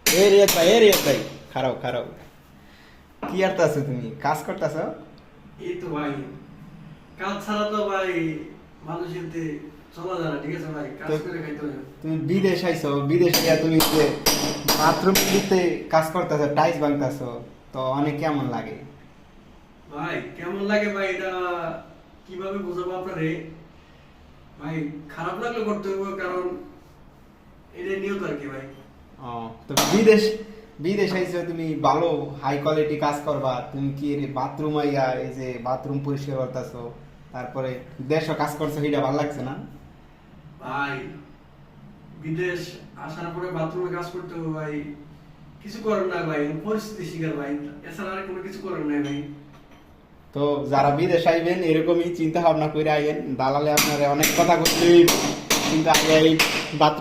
এ রিয়াদ ভাই, খারাপ খারাপ। কি করতেছো তুমি? কাজ করতেছো? এই তো ভাই, কাজ ছাড়া তো ভাই মানুষের চলা যায় না, ঠিক আছে ভাই, কাজ তো- করে খাইতে হবে। তুমি বিদেশ আইছো, বিদেশ গিয়া তুমি যে বাথরুম দিতে কাজ করতেছো, টাইলস ভাঙতেছো, তো অনেক কেমন লাগে? ভাই কেমন লাগে ভাই, এটা কিভাবে বোঝাবো আপনারে ভাই? খারাপ লাগলে করতে হবে, কারণ এটা নিয়ত আর কি ভাই। ও, তো বিদেশ বিদেশ আইছো তুমি, ভালো হাই কোয়ালিটি কাজ করবা, তুমি কি বাথরুম আইয়া এই যে বাথরুম পরিষ্কার করতেছো, তারপরে দেশও কাজ করছো, এটা ভালো লাগছে না? ভাই বিদেশ আসার পরে বাথরুমে কাজ করতে হবে ভাই, কিছু করার না ভাই, পরিস্থিতি শিকার ভাই, এছাড়া আর কোনো কিছু করার নাই ভাই। তো যারা বিদেশ আইবেন এরকমই চিন্তা ভাবনা করে আইবেন, দালালে আপনারা অনেক কথা করতে, কিন্তু আগে এই বাথরুম